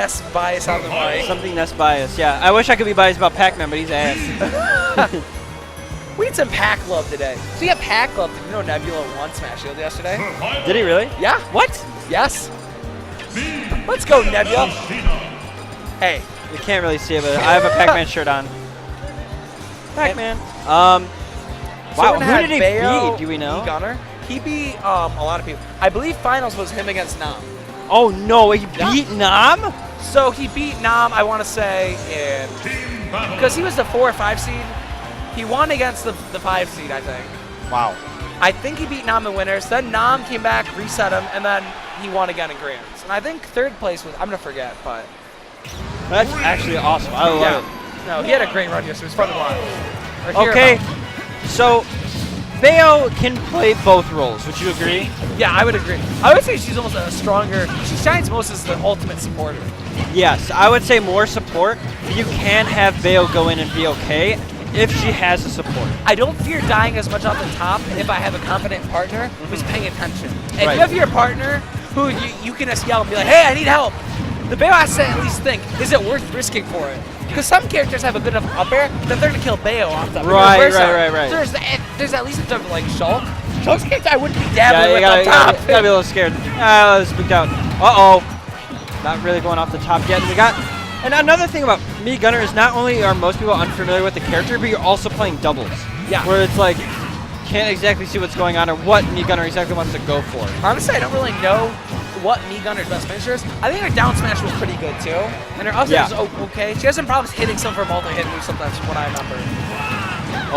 S bias on the mic. Something that's biased, yeah. I wish I could be biased about Pac-Man, but he's ass. We need some Pac love today. So you got Pac love. Did you know Nebula won Smash Shield yesterday? Did he really? Yeah. What? Yes. Let's go, Nebula. Hey. You can't really see it, but I have a Pac-Man shirt on. Pac-Man. Wow, who did he beat? Do we know? Gunner. He beat a lot of people. I believe finals was him against Nam. Oh no, he beat Nam? So he beat Nam, I want to say, because he was the 4 or 5 seed. He won against the 5 seed, I think. Wow. I think he beat Nam in winners. Then Nam came back, reset him, and then he won again in grands. And I think third place was, I'm going to forget, but. That's actually awesome. I love it. No, he had a great run yesterday. It was fun to watch. Okay, so Bayo can play both roles. Would you agree? Yeah, I would agree. I would say she's almost a stronger, she shines most as the ultimate supporter. Yes, I would say more support. But you can have Bayo go in and be okay if she has the support. I don't fear dying as much off the top if I have a confident partner who's paying attention. And Right. if you have your partner who you can just yell and be like, hey, I need help. The Bayo has to at least think, is it worth risking for it? Because some characters have a good enough up air that they're going to kill Bayo off them. Right. There's at least a type of like Shulk. Shulk's character I wouldn't be dabbling with up top. You gotta be a little scared. I was spooked out. Uh-oh. Not really going off the top yet. And another thing about Mii Gunner is not only are most people unfamiliar with the character, but you're also playing doubles. Yeah. Where it's like, can't exactly see what's going on or what Mii Gunner exactly wants to go for. Honestly, I don't really know what Mii Gunner's best finisher is. I think her down smash was pretty good too. And her up smash is okay. She has some problems hitting some of her multi-hit moves sometimes from what I remember.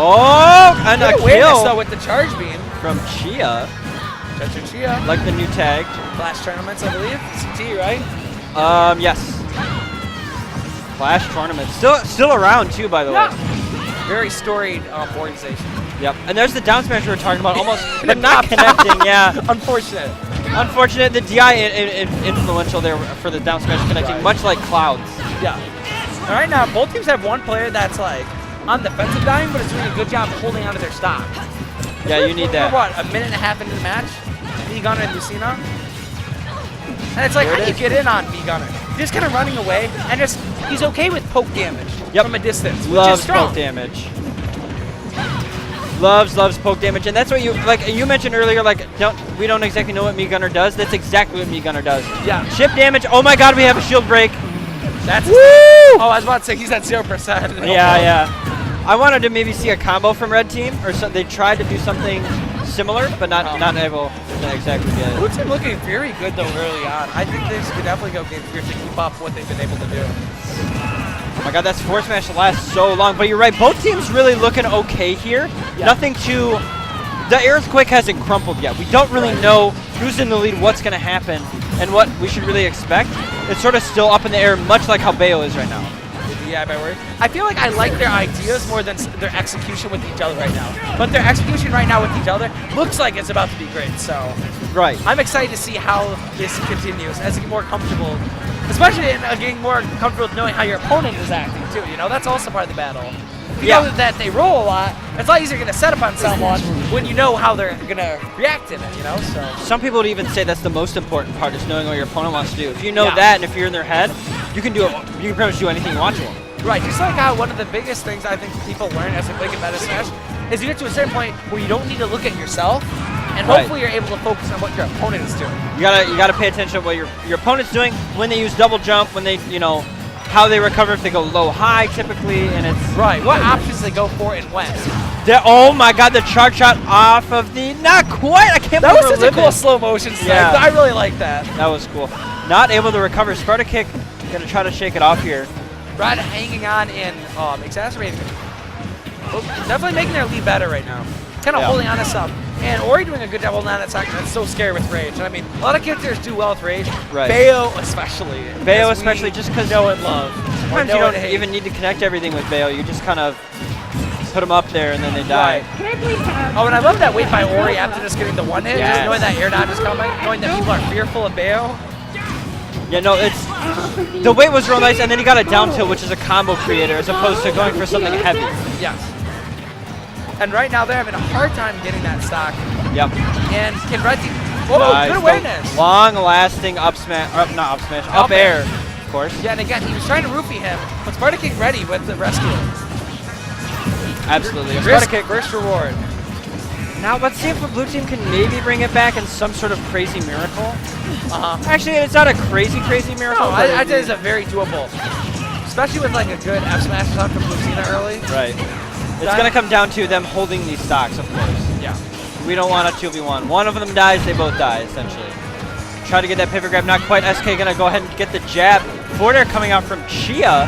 Oh, and a Awareness, though, kill with the charge beam. from Chia. Chia. Like the new tag. Flash tournaments, I believe. CT, right? Yes. Flash tournament. Still around too, by the way. Very storied organization. Yep. And there's the down smash we were talking about, almost, but not connecting. Yeah. Unfortunate. Unfortunate. The DI influential there for the down smash connecting, much like Clouds. Yeah. All right, now both teams have one player that's like on defensive dying, but is doing a good job holding onto their stock. Yeah, you need that. We're what, a minute and a half into the match? Mii Gunner and Lucina. And it's like, how do you get in on Mii Gunner? Just kind of running away, and he's okay with poke damage from a distance, which is strong. Poke damage. Loves poke damage, and that's what you mentioned earlier. Like, we don't exactly know what Mii Gunner does. That's exactly what Mii Gunner does. Yeah. Chip damage. Oh my God, we have a shield break. That's woo! Oh, I was about to say he's at 0%. Yeah. I wanted to maybe see a combo from Red Team, or so they tried to do something similar, but not able to exactly get it. Blue Team looking very good though early on. I think this could definitely go game 3 to keep up what they've been able to do. Oh my God, that's forward smash lasts so long, but you're right. Both teams really looking okay here. Yeah. Nothing too. The Earthquake hasn't crumpled yet. We don't really know who's in the lead, what's going to happen, and what we should really expect. It's sort of still up in the air, much like how Bayo is right now. Yeah, my word. I feel like I like their ideas more than their execution with each other right now. But their execution right now with each other looks like it's about to be great. So I'm excited to see how this continues as they get more comfortable, especially in getting more comfortable with knowing how your opponent is acting too. You know, that's also part of the battle. If you know that they roll a lot, it's a lot easier to set up on someone when you know how they're going to react in it, you know? So some people would even say that's the most important part, is knowing what your opponent wants to do. If you know that, and if you're in their head, you can pretty much do anything you want to them. Right, just like how one of the biggest things I think people learn as they play Meta Smash is you get to a certain point where you don't need to look at yourself, and hopefully you're able to focus on what your opponent is doing. You gotta pay attention to what your opponent's doing, when they use double jump, when they, how they recover, if they go low high typically, and it's what options they go for and when. Oh my God, the charge shot off of the, not quite, I can't believe that was such a cool slow motion snipe. Yeah. I really like that. That was cool. Not able to recover. Sparta kick, gonna try to shake it off here. Brad hanging on and exacerbating. Well, definitely making their lead better right now. Kind of holding on to some. And Ori doing a good job holding on to that second. That's so scary with Rage. And I mean, a lot of characters do well with Rage. Right. Bayo especially. Bayo especially, just because know and love. Sometimes you don't even need to connect everything with Bayo. You just kind of put them up there and then they die. Oh, and I love that wait by Ori after just getting the one hit. Just knowing that air dodge is coming. Knowing that people are fearful of Bayo. Yeah, no, the weight was real nice, and then he got a down tilt, which is a combo creator, as opposed to going for something heavy. Yes. And right now they're having a hard time getting that stock. Yep. And can Red Team, good awareness. Long-lasting up smash, not up smash, up air course. Yeah, and again, he was trying to roofie him, but Sparta Kick ready with the rescue. Absolutely. A Risk, Sparta Kick. first reward. Now let's see if the blue team can maybe bring it back in some sort of crazy miracle. Actually, it's not a crazy miracle. No, I'd say it's a very doable. Especially with like a good F smash stock from Lucina early. Right. It's going to come down to them holding these stocks, of course. Yeah. We don't want a 2v1. One of them dies, they both die, essentially. Try to get that pivot grab, not quite. SK going to go ahead and get the jab. Forward air coming out from Chia.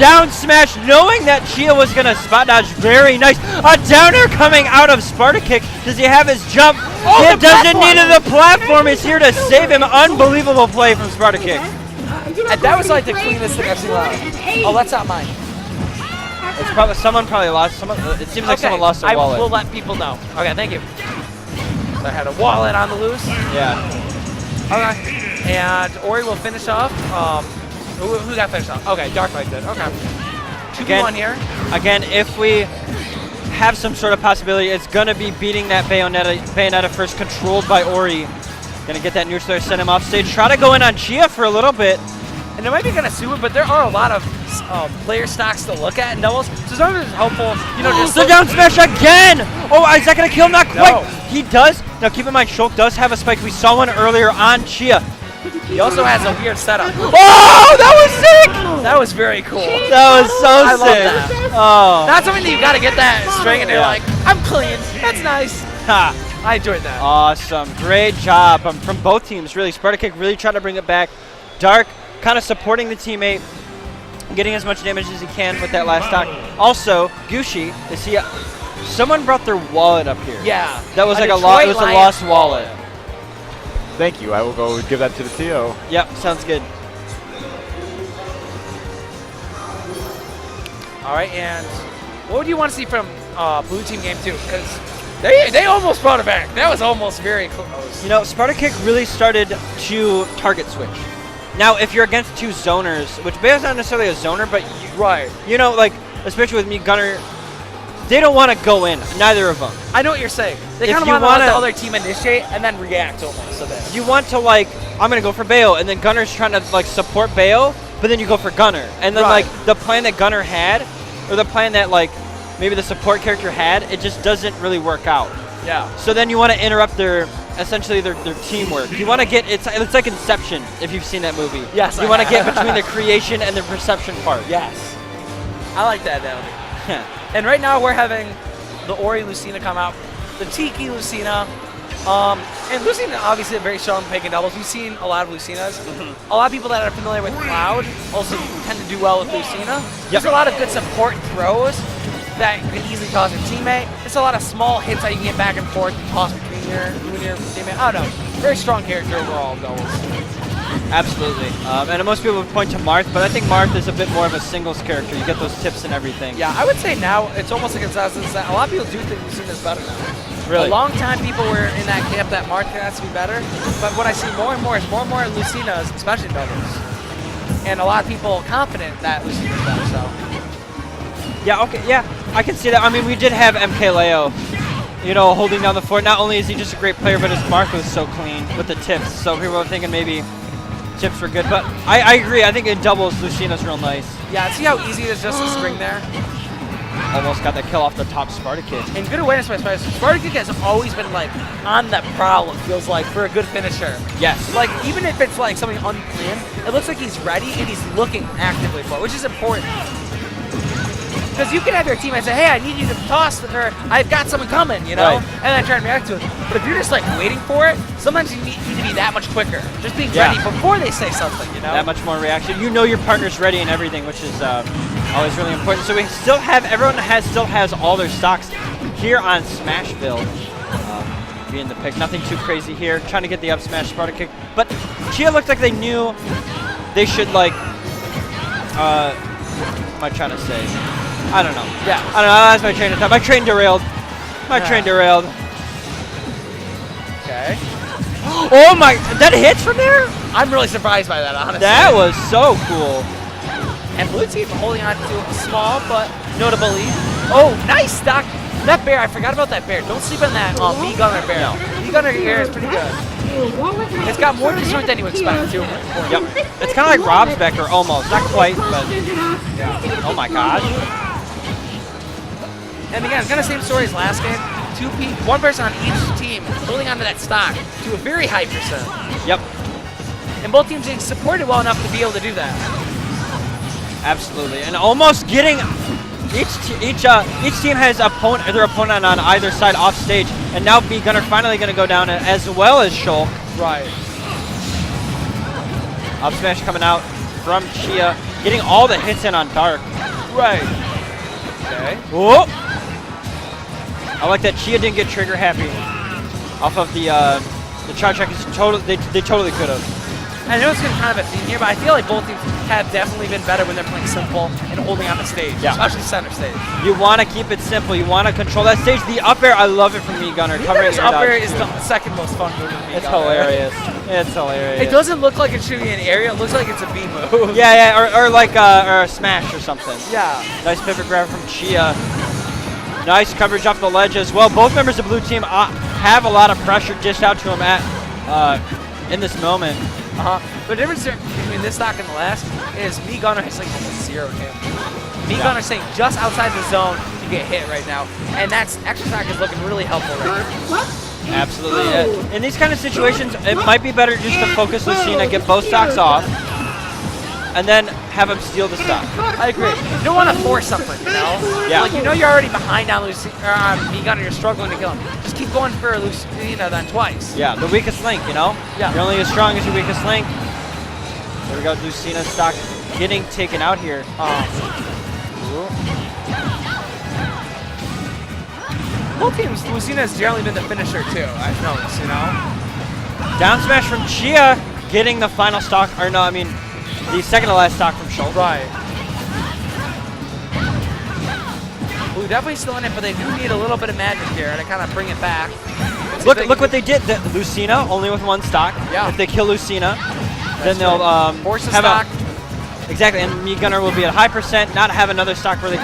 Down smash, knowing that Chia was going to spot dodge. Very nice. A down air coming out of Sparta Kick. Does he have his jump? Oh, He doesn't need it. The platform is here to save him. Unbelievable play from Sparta Kick. And that was like the cleanest thing I've seen live. Oh, that's not mine. It's probably someone lost. It seems like someone lost a wallet. I will let people know. Okay, thank you. So I had a wallet on the loose. Yeah. Okay. And Ori will finish off. Who got finished off? Okay, Dark Knight did. Okay. 2v1 here. Again, if we have some sort of possibility, it's going to be beating that Bayonetta first, controlled by Ori. Going to get that neutral air, send him off stage. Try to go in on Chia for a little bit. And it might be going to sue it, but there are a lot of player stocks to look at in doubles. So sometimes it's helpful, you know, just the down smash again! Oh, is that going to kill him? Not quite. No. He does. Now, keep in mind, Shulk does have a spike. We saw one earlier on Chia. He also has a weird setup. Oh, that was sick! That was very cool. That was so I sick. love that. Oh. Not something that you got to get that string and you're like, I'm clean. That's nice. Ha. I enjoyed that. Awesome. Great job from both teams, really. Sparta Kick really tried to bring it back. Dark kind of supporting the teammate, getting as much damage as he can with that last stock. Also, Gushi, someone brought their wallet up here. Yeah. That was like it was a lost wallet. Thank you. I will go give that to the TO. Yep, sounds good. All right, and what would you want to see from Blue Team Game 2? Because they almost brought it back. That was almost very close. You know, Sparta Kick really started to target switch. Now, if you're against two zoners, which Bayo's not necessarily a zoner, but you know, like, especially with me, Gunner, they don't want to go in, neither of them. I know what you're saying. They kind of want to let the other team initiate and then react almost to this. You want to, like, I'm going to go for Bayo, and then Gunner's trying to, like, support Bayo, but then you go for Gunner. And then, like, the plan that Gunner had, or the plan that, like, maybe the support character had, it just doesn't really work out. Yeah. So then you want to interrupt essentially their teamwork. You want to get, it's like Inception, if you've seen that movie. Yes. You want to get between the creation and the perception part. Yes. I like that analogy. And right now we're having the Ori Lucina come out, the Tiki Lucina, and Lucina obviously a very strong pick in doubles. We've seen a lot of Lucinas. A lot of people that are familiar with Cloud also tend to do well with Lucina. There's a lot of good support throws that you can easily toss your teammate. It's a lot of small hits that you can get back and forth and toss between your teammate. I don't know. Very strong character overall in doubles. Absolutely. And most people would point to Marth, but I think Marth is a bit more of a singles character. You get those tips and everything. Yeah, I would say now it's almost a consensus that a lot of people do think Lucina's better now. Really? A long time people were in that camp that Marth has to be better, but what I see more and more is more and more Lucinas, especially in doubles. And a lot of people confident that Lucina's better, so. Yeah, okay, yeah, I can see that. I mean, we did have MKLeo, you know, holding down the fort. Not only is he just a great player, but his mark was so clean with the tips. So people were thinking maybe tips were good, but I agree. I think in doubles, Lucina's real nice. Yeah, see how easy it is just to spring there? Almost got the kill off the top Sparta Kick. And good awareness by Sparta. Sparta Kick has always been like on the prowl, it feels like, for a good finisher. Yes. Like, even if it's like something unplanned, it looks like he's ready and he's looking actively for it, which is important. Because you can have your teammate say, hey, I need you to toss, or I've got someone coming, you know? And then try and react to it. But if you're just like waiting for it, sometimes you need to be that much quicker. Just being ready before they say something, you know? That much more reaction. You know your partner's ready and everything, which is always really important. So we still have, everyone still has all their stocks here on Smashville. Being the pick, nothing too crazy here. Trying to get the up smash Sparta Kick. But Chia looked like they knew they should, like, what am I trying to say? I don't know. Yeah. I don't know. That's my train of thought. My train derailed. My train derailed. Okay. Oh my! That hits from there? I'm really surprised by that, honestly. That was so cool. And Blue Team holding on to a small but notable lead. Oh, nice stock. That bear, I forgot about that bear. Don't sleep on that V-Gunner bear. No. He Gunner here is pretty good. It's got more destroyed than you expect, too. Yep. It's kind of like Rob's Vector, almost. Not quite, but yeah. Oh my gosh. And again, it's kind of the same story as last game. One person on each team holding onto that stock to a very high percent. Yep. And both teams being supported well enough to be able to do that. Absolutely. And almost getting each team has their opponent on either side off stage, and now B Gunner finally going to go down as well as Shulk. Right. Up smash coming out from Chia, getting all the hits in on Dark. Right. Okay. Whoa! I like that Chia didn't get trigger happy off of the charge check. They totally could have. I know it's been kind of a theme here, but I feel like both teams have definitely been better when they're playing simple and holding on the stage, especially center stage. You want to keep it simple. You want to control that stage. The up air, I love it from Me Gunner. Covering up air is the second most fun move in Me It's Gunner. hilarious. It's hilarious. It doesn't look like it should be an area. It looks like it's a B move. Yeah, or like or a smash or something. Yeah. Nice pivot grab from Chia. Nice coverage off the ledge as well. Both members of blue team have a lot of pressure dished out to him in this moment. The difference between this stock and the last is Me Gunner has like almost 0 hit. Me Gunner staying just outside the zone to get hit right now, and that's extra stock is looking really helpful right now. Absolutely. In these kind of situations, it might be better just to focus Lucina, get both stocks off, and then have him steal the stock. I agree. You don't want to force something, you know? Yeah. Like, you know you're already behind on Me Gunner, you're struggling to kill him. Just keep going for Lucina then twice. Yeah, the weakest link, you know? Yeah. You're only as strong as your weakest link. There we go, Lucina's stock getting taken out here. Both teams, Lucina's generally been the finisher too, I've noticed, you know? Down smash from Chia, getting the final stock, or no, I mean, the second to last stock from Shulk. Right. Blue definitely still in it, but they do need a little bit of magic here to kind of bring it back. Look what they did. Lucina only with 1 stock. Yeah. If they kill Lucina, then they'll force a have stock. Exactly, and Me Gunner will be at high percent, not have another stock where they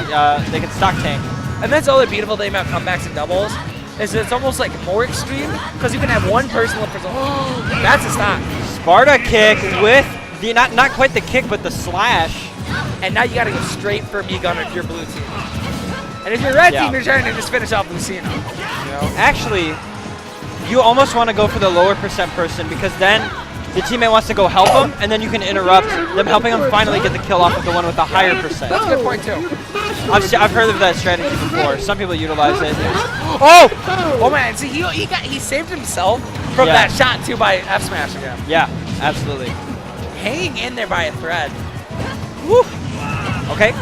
can stock tank. And that's the other beautiful thing about comebacks and doubles, is that it's almost like more extreme, because you can have one person look for that's a stock. Sparta kick with the not quite the kick, but the slash. And now you got to go straight for Me Gunner if you're blue team. And if you're red team, you're trying to just finish off Lucina. You know? Actually, you almost want to go for the lower percent person, because then the teammate wants to go help them, and then you can interrupt them helping them finally get the kill off of the one with the higher percent. That's a good point too. I've heard of that strategy before. Some people utilize it. Oh man! See, he saved himself from that shot too by F smash again. Yeah, absolutely. Hanging in there by a thread. Woo. Okay.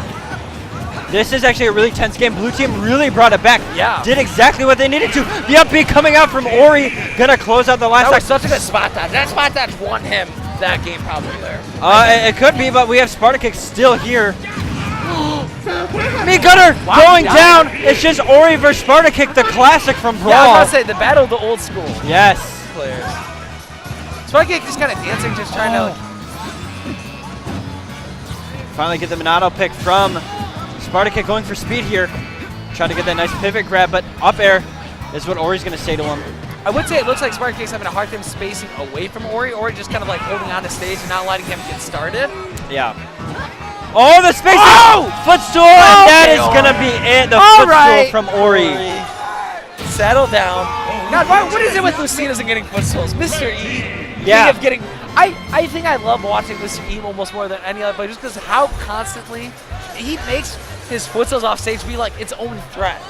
This is actually a really tense game. Blue team really brought it back. Yeah. Did exactly what they needed to. The up B coming out from Ori. Gonna close out the last. That was such a good spot dodge. That spot dodge won him that game probably there. It could be, but we have Spartakick still here. Me Gunner going down. It's just Ori versus Spartakick, the classic from Brawl. Yeah, I was about to say, the battle of the old school Yes. players. Spartakick just kind of dancing, just trying to... Finally get the Minato pick from Spartakick, going for speed here. Trying to get that nice pivot grab, but up air is what Ori's going to say to him. I would say it looks like Spartakick's having a hard time spacing away from Ori. Ori just kind of like holding on to stage and not letting him get started. Yeah. Oh, the spacing! Footstool, and that is going to be it. The footstool from Ori. Settle down. God, what is it with Lucina's and getting footstools? Mr. E. Yeah. Of getting, I think I love watching Mr. E almost more than any other player, just because how constantly he makes his footstools off stage be like its own threat.